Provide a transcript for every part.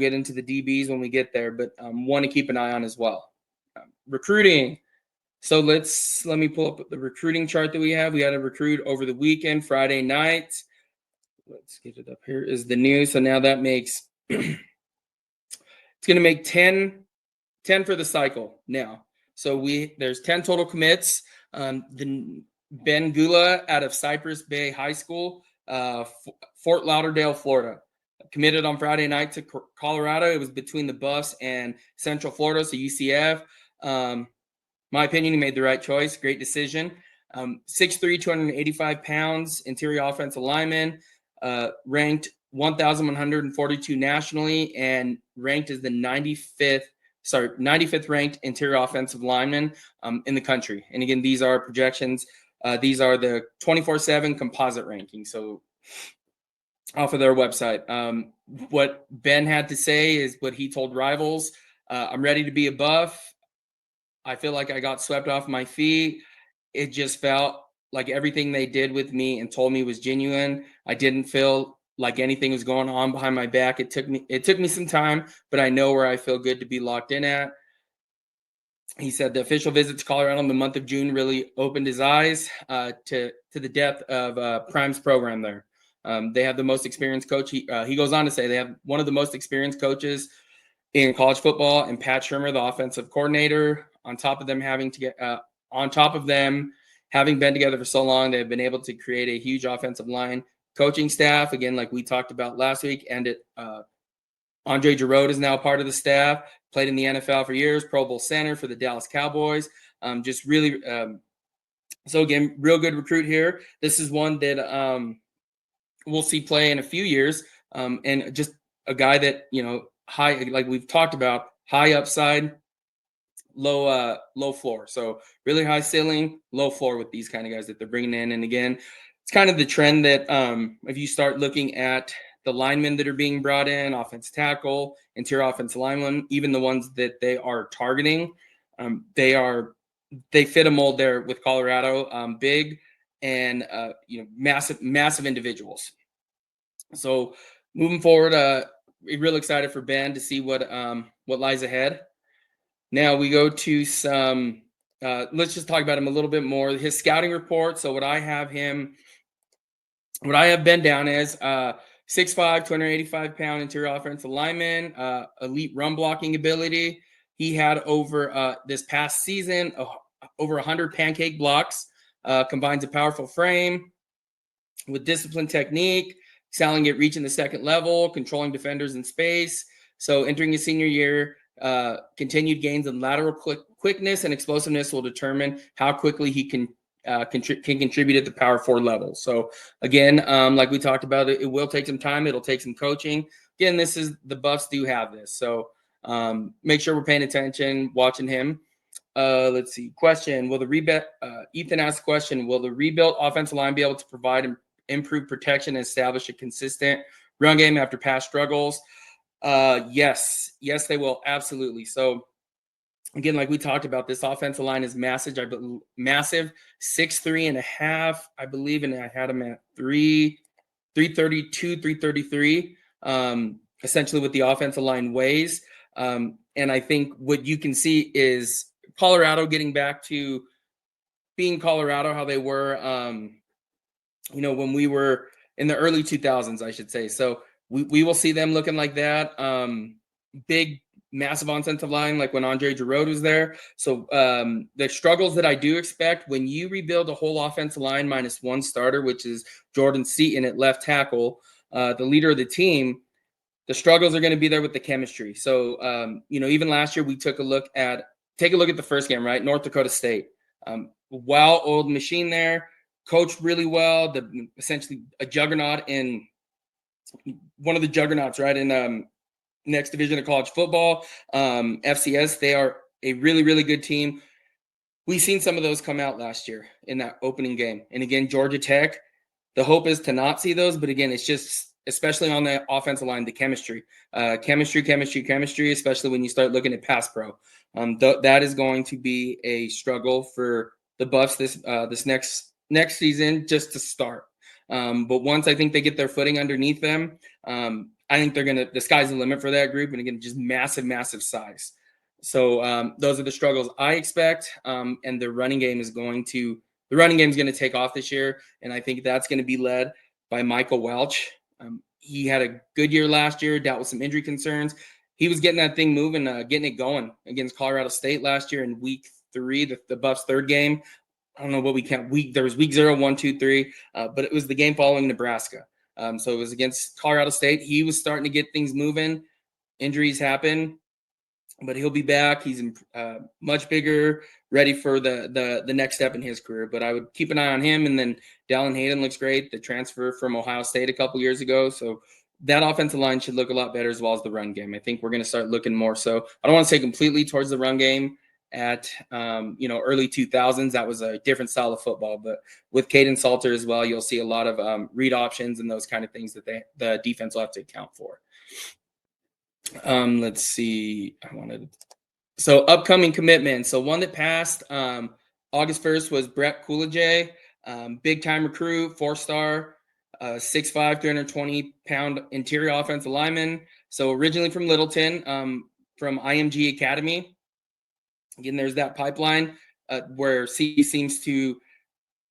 get into the DBs when we get there, but one to keep an eye on as well. Recruiting. So let me pull up the recruiting chart that we have. We had a recruit over the weekend, Friday night. Let's get it up. Here is the news. So now that makes it's going to make 10 for the cycle now. So there's 10 total commits. The Ben Gula out of Cypress Bay High School, Fort Lauderdale, Florida, committed on Friday night to Colorado. It was between the Buffs and Central Florida, so UCF. My opinion, he made the right choice. Great decision. 6'3", 285 pounds, interior offensive lineman, ranked 1,142 nationally, and ranked as the 95th ranked interior offensive lineman in the country. And again, these are projections. These are the 24/7 composite rankings. So off of their website. What Ben had to say is what he told Rivals. I'm ready to be a Buff. I feel like I got swept off my feet. It just felt like everything they did with me and told me was genuine. I didn't feel like anything was going on behind my back. It took me some time, but I know where I feel good to be locked in at. He said the official visit to Colorado in the month of June really opened his eyes to the depth of Prime's program there. They have the most experienced coach. He goes on to say they have one of the most experienced coaches in college football, and Pat Shurmur, the offensive coordinator. On top of them having been together for so long, they've been able to create a huge offensive line coaching staff. Again, like we talked about last week, and Andre Giroux is now part of the staff. Played in the NFL for years, Pro Bowl center for the Dallas Cowboys. Just really, so again, real good recruit here. This is one that we'll see play in a few years, and just a guy that high, like we've talked about, high upside, low floor. So really high ceiling, low floor with these kind of guys that they're bringing in. And again, it's kind of the trend that if you start looking at the linemen that are being brought in, offensive tackle, interior offensive linemen, even the ones that they are targeting, they fit a mold there with Colorado, big and massive individuals. So moving forward, we're real excited for Ben to see what lies ahead. Now we go to some. Let's just talk about him a little bit more. His scouting report. So what I have Ben down as 6'5", 285-pound interior offensive lineman, elite run blocking ability. He had over this past season over 100 pancake blocks. Combines a powerful frame with disciplined technique, excelling at reaching the second level, controlling defenders in space. So entering his senior year, continued gains in lateral quickness and explosiveness will determine how quickly he can contribute at the power forward level. So again, like we talked about, it will take some time. It'll take some coaching. Again, the Buffs do have this. So make sure we're paying attention, watching him. Let's see. Question: Ethan asked the question: will the rebuilt offensive line be able to provide improved protection and establish a consistent run game after past struggles? Yes, they will. Absolutely. So again, like we talked about, this offensive line is massive. 6'3.5", I believe, and I had him at 332, 333. Essentially, what the offensive line weighs. And I think what you can see is Colorado getting back to being Colorado, how they were, when we were in the early 2000s, I should say. So we will see them looking like that. Big, massive offensive line, like when Andre Giroux was there. So the struggles that I do expect when you rebuild a whole offensive line minus one starter, which is Jordan Seaton at left tackle, the leader of the team, the struggles are going to be there with the chemistry. So, even last year we take a look at the first game, right? North Dakota State, well-oiled machine there, coached really well, essentially a juggernaut in one of the juggernauts, right? In next division of college football, FCS. They are a really, really good team. We've seen some of those come out last year in that opening game. And again, Georgia Tech, the hope is to not see those. But again, it's just, especially on the offensive line, the chemistry, especially when you start looking at pass pro. That is going to be a struggle for the Buffs this next season just to start. But once I think they get their footing underneath them, I think the sky's the limit for that group. And again, just massive, massive size. So those are the struggles I expect. And the running game is going to take off this year. And I think that's going to be led by Michael Welch. He had a good year last year, dealt with some injury concerns. He was getting that thing moving, getting it going against Colorado State last year in week 3, the Buffs' third game. I don't know what we count. There was week 0, 1, 2, 3, but it was the game following Nebraska. So it was against Colorado State. He was starting to get things moving. Injuries happen, but he'll be back. He's much bigger, ready for the next step in his career. But I would keep an eye on him. And then Dallin Hayden looks great, the transfer from Ohio State a couple years ago. So that offensive line should look a lot better, as well as the run game. I think we're going to start looking more. So I don't want to say completely towards the run game at early 2000s. That was a different style of football. But with Caden Salter as well, you'll see a lot of read options and those kind of things that the defense will have to account for. Let's see. So upcoming commitments. So one that passed August 1st was Brett Coolidge, big time recruit, 4-star, 6'5", 320-pound interior offensive lineman. So originally from Littleton, from IMG Academy. Again, there's that pipeline where C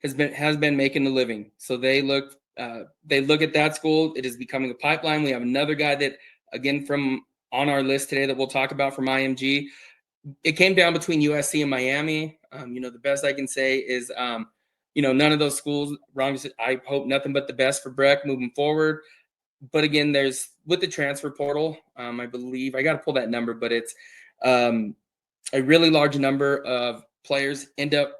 has been making a living. So they look at that school. It is becoming a pipeline. We have another guy that, again, from on our list today that we'll talk about from IMG. It came down between USC and Miami. The best I can say is, none of those schools wrong. I hope nothing but the best for Breck moving forward. But again, there's with the transfer portal, I believe I got to pull that number, but it's a really large number of players end up,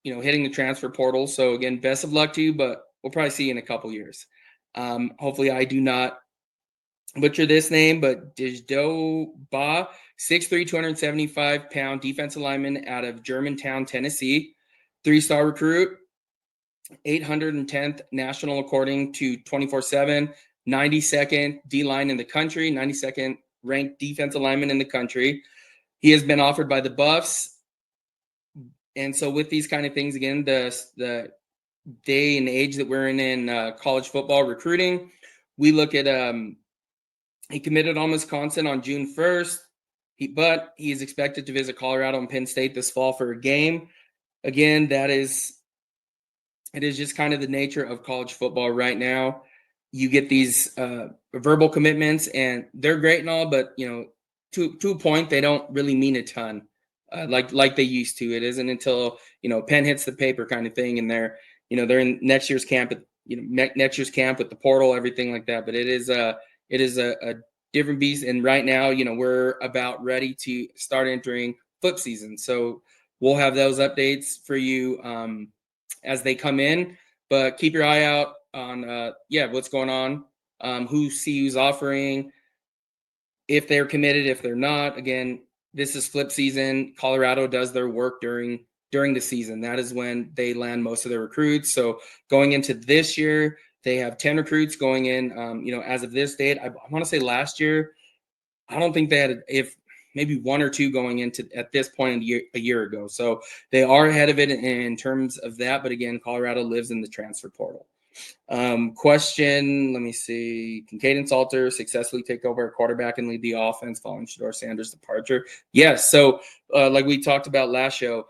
hitting the transfer portal. So again, best of luck to you, but we'll probably see you in a couple years. Hopefully I do not butcher this name, but Dijdo Ba, 6'3", 275-pound defensive lineman out of Germantown, Tennessee, 3-star recruit, 810th national according to 24/7, 92nd D-line in the country, 92nd ranked defensive lineman in the country. He has been offered by the Buffs. And so with these kind of things, again, the day and age that we're in college football recruiting, we look at he committed on Wisconsin on June 1st, but he is expected to visit Colorado and Penn State this fall for a game. Again, it is just kind of the nature of college football right now. You get these verbal commitments, and they're great and all, but to a point, they don't really mean a ton, like they used to. It isn't until pen hits the paper kind of thing, and they're in next year's camp with the portal, everything like that. But it is a different beast, and right now, we're about ready to start entering flip season. So we'll have those updates for you as they come in. But keep your eye out on what's going on, who's offering, if they're committed, if they're not. Again, this is flip season. Colorado does their work during the season. That is when they land most of their recruits. So going into this year, they have 10 recruits going in. As of this date, I want to say last year, I don't think they had maybe 1 or 2 going into at this point a year ago. So they are ahead of it in terms of that. But again, Colorado lives in the transfer portal. Question, let me see. Can Caden Salter successfully take over a quarterback and lead the offense following Shedeur Sanders' departure? Yes. So like we talked about last show,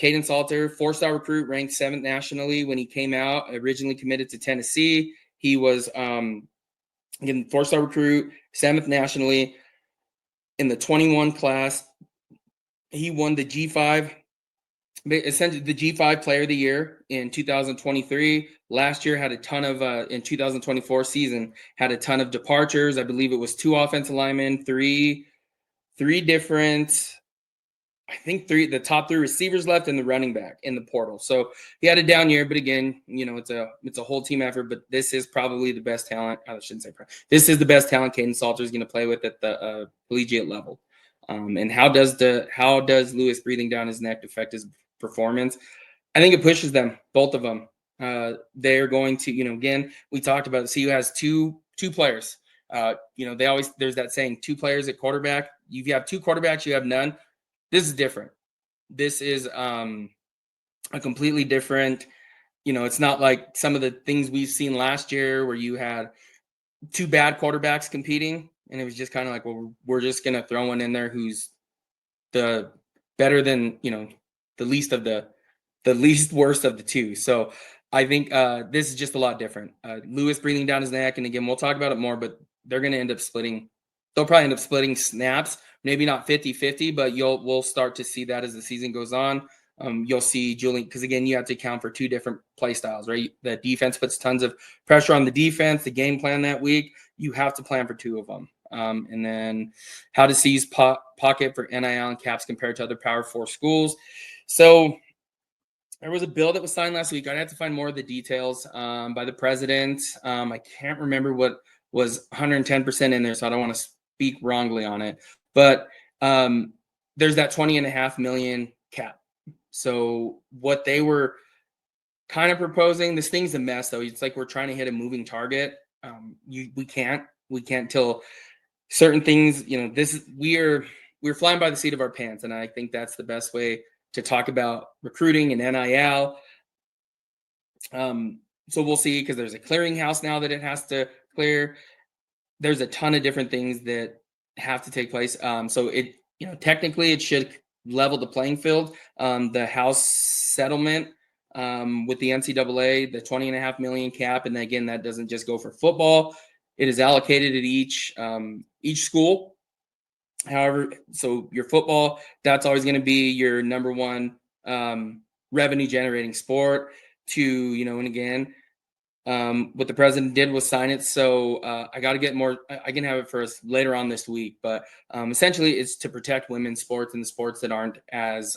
Caden Salter, 4-star recruit, ranked 7th nationally when he came out, originally committed to Tennessee. He was again 4-star recruit, 7th nationally in the 21 class. He won the G5, essentially the G5 Player of the Year in 2023. Last year had a ton of in 2024 season had a ton of departures. I believe it was 2 offensive linemen, three different. I think the top 3 receivers left and the running back in the portal. So he had a down year, but again, it's a whole team effort. But this is probably the best talent. I shouldn't say probably. This is the best talent Caden Salter is going to play with at the collegiate level. And how does Lewis breathing down his neck affect his performance? I think it pushes them, both of them. They're going to, again, we talked about CU has two players. There's that saying, 2 players at quarterback. If you have 2 quarterbacks, you have none. This is different. This is a completely different, it's not like some of the things we've seen last year where you had two bad quarterbacks competing, and it was just kind of like, well, we're just gonna throw one in there who's the better than the least of the least worst of the two. So I think this is just a lot different. Lewis breathing down his neck, and again, we'll talk about it more, but they're going to end up splitting. They'll probably end up splitting snaps, maybe not 50-50, but we'll start to see that as the season goes on. You'll see Julian, because again, you have to account for two different play styles, right? The defense puts tons of pressure on the defense, the game plan that week. You have to plan for two of them. And then how to seize pocket for NIL and caps compared to other Power 4 schools. So there was a bill that was signed last week. I'd have to find more of the details by the president. I can't remember what was 110% in there, so I don't want to speak wrongly on it. But there's that 20.5 million cap. So what they were kind of proposing, this thing's a mess, though. It's like we're trying to hit a moving target. We can't till certain things. We're flying by the seat of our pants, and I think that's the best way to talk about recruiting and NIL. So we'll see, because there's a clearinghouse now that it has to clear. There's a ton of different things that have to take place. So it, technically it should level the playing field. The House settlement with the NCAA, the 20.5 million cap, and again, that doesn't just go for football. It is allocated at each school. However, so your football, that's always going to be your number one revenue generating sport. And again, what the president did was sign it. So I got to get more. I can have it for us later on this week, but essentially it's to protect women's sports and the sports that aren't as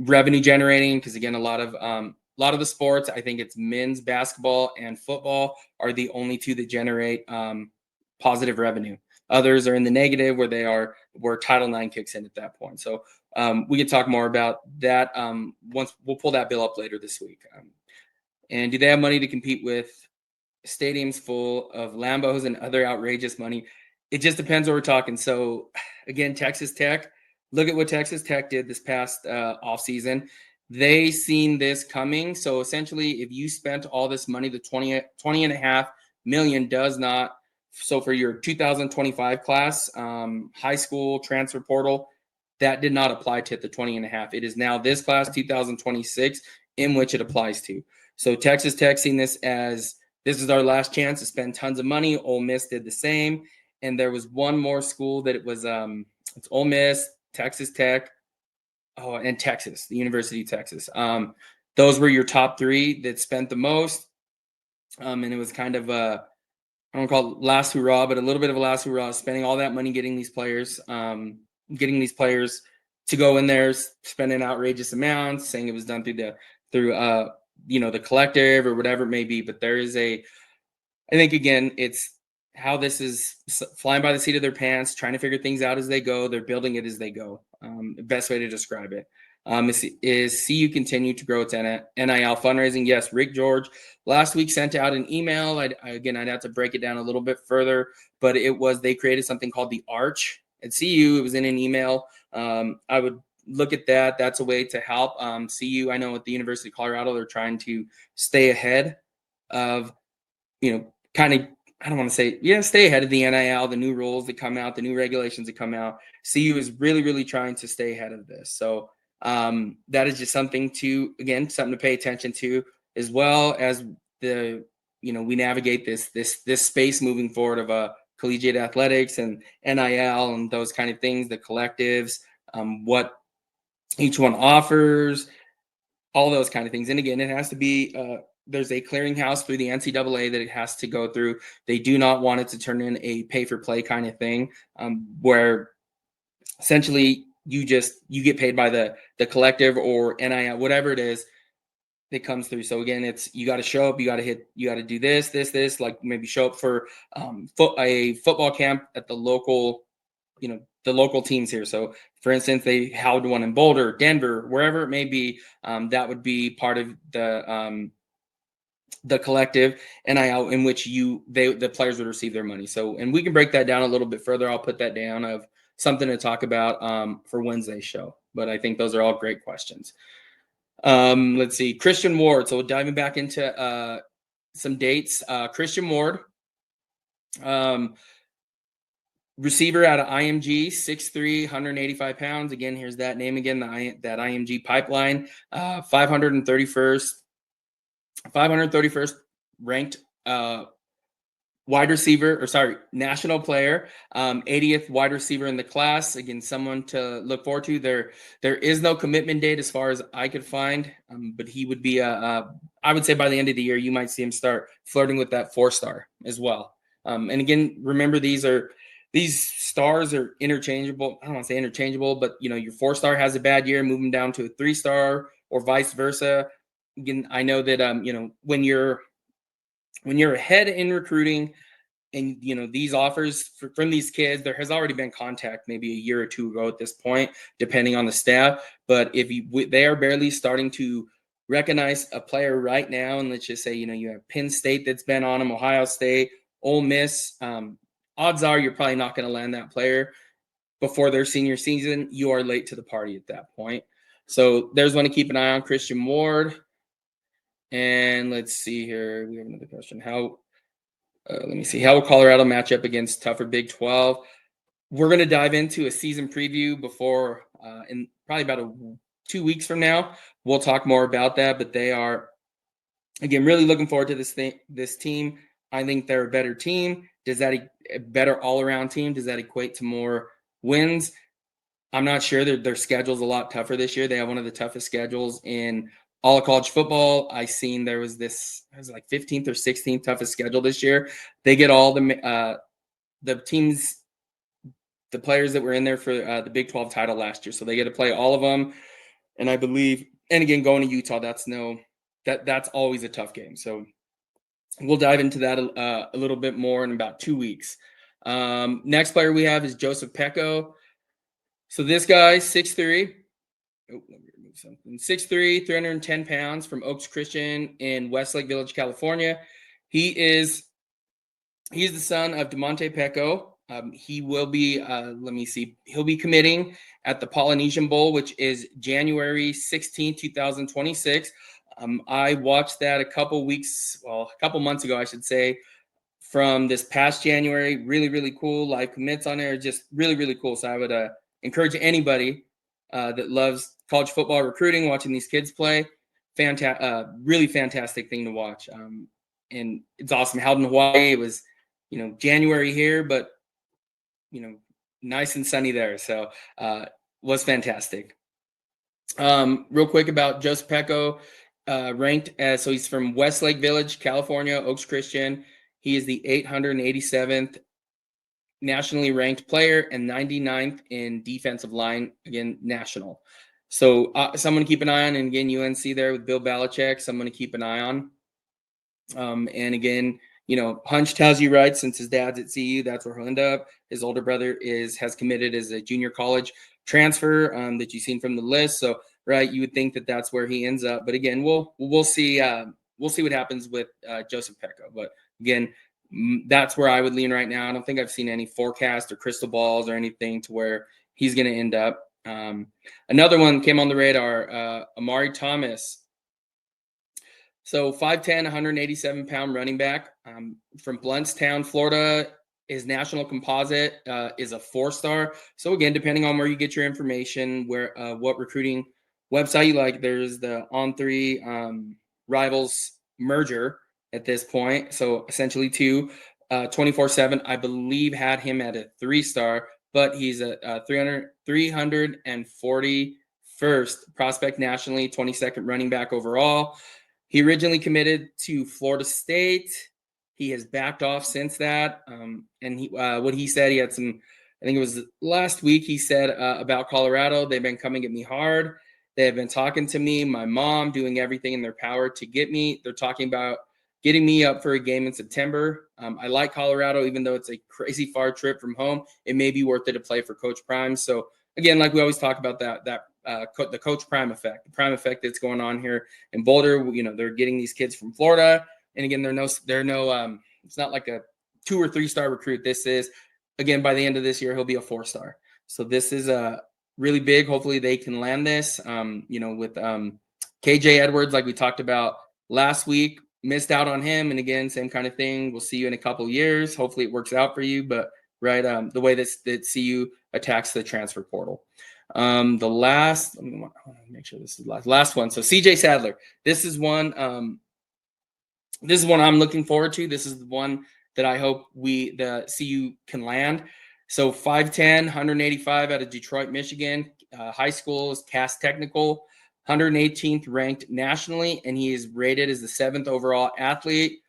revenue generating. Because again, a lot of the sports, I think it's men's basketball and football are the only two that generate positive revenue. Others are in the negative, where Title IX kicks in at that point. So we can talk more about that once. We'll pull that bill up later this week. And do they have money to compete with stadiums full of Lambos and other outrageous money? It just depends what we're talking. So again, Texas Tech, look at what Texas Tech did this past offseason. They seen this coming. So essentially, if you spent all this money, the 20.5 million does not. So for your 2025 class, high school transfer portal, that did not apply to the 20.5. It is now this class, 2026, in which it applies to. So Texas Tech seen this as, this is our last chance to spend tons of money. Ole Miss did the same. And there was one more school that it was, it's Ole Miss, Texas Tech, and Texas, the University of Texas. Those were your top three that spent the most. And it was kind of I don't call it last hurrah, but a little bit of a last hurrah, spending all that money getting these players to go in there, spending outrageous amounts, saying it was done through the collective or whatever it may be. But I think again, it's how this is flying by the seat of their pants, trying to figure things out as they go. They're building it as they go. The best way to describe it is CU continue to grow its NIL fundraising. Yes, Rick George last week sent out an email. I'd have to break it down a little bit further, but they created something called the Arch at CU. It was in an email. I would look at that. That's a way to help CU. I know at the University of Colorado, they're trying to stay ahead of, kind of, I don't want to say, stay ahead of the NIL, the new rules that come out, the new regulations that come out. CU is really, really trying to stay ahead of this. So that is just something to pay attention to, as well as we navigate this space moving forward of collegiate athletics and NIL and those kind of things, the collectives, what each one offers, all those kind of things. And again, it has to be there's a clearinghouse through the NCAA that it has to go through. They do not want it to turn in a pay-for-play kind of thing, where essentially you get paid by the collective or NIL, whatever it is that comes through. So again, it's, you got to show up, you got to do this, like maybe show up for a football camp at the local teams here. So for instance, they held one in Boulder, Denver, wherever it may be. That would be part of the collective NIL in which the players would receive their money. So, and we can break that down a little bit further. I'll put that down of something to talk about for Wednesday's show. But I think those are all great questions. Let's see, Christian Ward. So diving back into some dates, Christian Ward Um, Receiver out of IMG, 6'3", 185 pounds. Again, here's that name again, that IMG pipeline. 531st ranked national player, 80th wide receiver in the class. Again, someone to look forward to. There is no commitment date as far as I could find, but he would be I would say by the end of the year, you might see him start flirting with that 4-star as well. And again, remember these stars are interchangeable. I don't want to say interchangeable, but your 4-star has a bad year, move him down to a 3-star or vice versa. Again, I know that when you're ahead in recruiting, and these offers from these kids, there has already been contact maybe a year or two ago at this point, depending on the staff. But if they are barely starting to recognize a player right now, and let's just say you have Penn State that's been on them, Ohio State, Ole Miss, odds are you're probably not going to land that player before their senior season. You are late to the party at that point. So there's one to keep an eye on. Christian Ward. And let's see here, we have another question. Let me see. How will Colorado match up against tougher Big 12? We're going to dive into a season preview before, in probably about 2 weeks from now. We'll talk more about that, but they are, again, really looking forward to this team. I think they're a better team. Does that a better all-around team? Does that equate to more wins? I'm not sure. Their schedule's a lot tougher this year. They have one of the toughest schedules in all of college football. I seen there was like 15th or 16th toughest schedule this year. They get all the teams, the players that were in there for the Big 12 title last year, so they get to play all of them. And I believe, and again, going to Utah, that's always a tough game. So we'll dive into that a little bit more in about 2 weeks. Next player we have is Joseph Pecco. So this guy, 6'3". Oh, let me remove something. 6'3", 310 pounds, from Oaks Christian in Westlake Village, California. He's the son of DeMonte Pecco. He will be, he'll be committing at the Polynesian Bowl, which is January 16, 2026. I watched that a couple months ago, I should say, from this past January. Really, really cool. Live commits on there. Just really, really cool. So I would encourage anybody that loves college football recruiting, watching these kids play. Really fantastic thing to watch. And it's awesome. Held in Hawaii. It was, January here, but, nice and sunny there. So was fantastic. Real quick about Joseph Pecco, ranked as, so he's from Westlake Village, California, Oaks Christian. He is the 887th nationally ranked player and 99th in defensive line, again, national. So someone to keep an eye on. And again, UNC there with Bill Belichick, someone to keep an eye on. And again, hunch tells you right, since his dad's at CU, that's where he'll end up. His older brother has committed as a junior college transfer, that you've seen from the list. So, right, you would think that that's where he ends up. But again, we'll see. We'll see what happens with Joseph Pecco. But again, that's where I would lean right now. I don't think I've seen any forecast or crystal balls or anything to where he's going to end up. Another one came on the radar, Amari Thomas. So 5'10", 187-pound running back, from Bluntstown, Florida. His national composite is a 4-star. So again, depending on where you get your information, what recruiting website you like, there's the On3 Rivals merger at this point. So essentially 24/7, I believe, had him at a 3-star, but he's a 341st prospect nationally, 22nd running back overall. He originally committed to Florida State. He has backed off since that. And what he said, he had some, I think it was last week, he said about Colorado, they've been coming at me hard. They have been talking to me, my mom, doing everything in their power to get me. They're talking about getting me up for a game in September. I like Colorado, even though it's a crazy far trip from home. It may be worth it to play for Coach Prime. So again, like we always talk about the Coach Prime effect, the Prime effect that's going on here in Boulder. They're getting these kids from Florida, and again, it's not like a 2 or 3-star recruit. This is, again, by the end of this year, he'll be a 4-star. So this is really big. Hopefully they can land this. With KJ Edwards, like we talked about last week, missed out on him. And again, same kind of thing. We'll see you in a couple years. Hopefully it works out for you. But right, the way that CU attacks the transfer portal. The last, let me make sure this is the last one. So CJ Sadler. This is one. This is one I'm looking forward to. This is the one that I hope the CU can land. So 5'10", 185 out of Detroit, Michigan. High school is Cass Technical, 118th ranked nationally, and he is rated as the 7th overall athlete.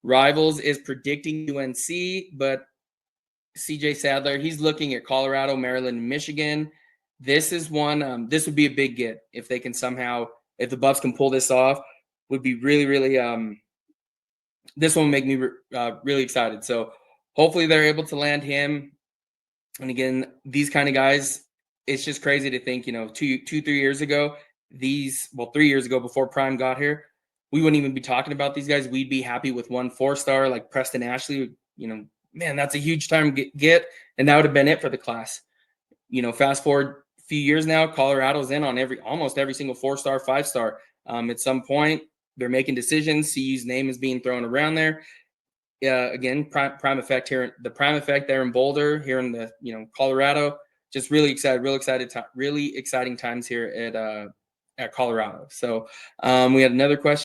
Rivals is predicting UNC, but CJ Sadler, he's looking at Colorado, Maryland, and Michigan. This is one. This would be a big get if they can somehow, if the Buffs can pull this off. Would be really, really. This one will make me really excited. So hopefully they're able to land him. And again, these kind of guys, it's just crazy to think, 3 years ago, 3 years ago before Prime got here, we wouldn't even be talking about these guys. We'd be happy with 1 4-star like Preston Ashley. Man, that's a huge time to get. And that would have been it for the class. Fast forward a few years now, Colorado's in on almost every single 4-star, 5-star. At some point, they're making decisions. CU's name is being thrown around there. Again, prime effect here. The prime effect there in Boulder, here in the Colorado. Just really exciting times here at Colorado. So we had another question.